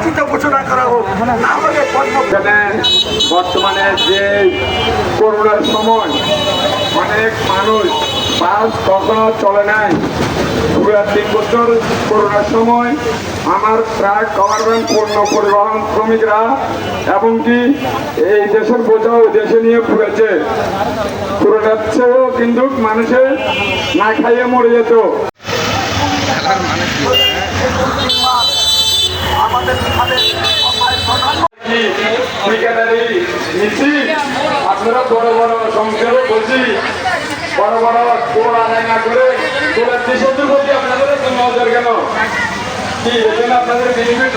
বঞ্চিত ঘোষণা করা হোক, না হলে বর্তমানে যে করোনার সময় অনেক মানুষ বাস কখনো চলে নাই। 3 বছর করোনার সময় আমার ট্রাক গভর্নমেন্ট পণ্য পরিবহন শ্রমিকরা এমনকি এই দেশের বোঝাও দেশে নিয়ে ঘুরেছে। করোনার চেয়েও কিন্তু মানুষের না খাইয়ে মরে যেত। আপনারা বড় বড় সংসারও বলছি, বড় বড় তোর আদায় না করে তোলার দেশের প্রতি আপনাদের নজর কেন? কি এখানে আপনাদের বেনিফিট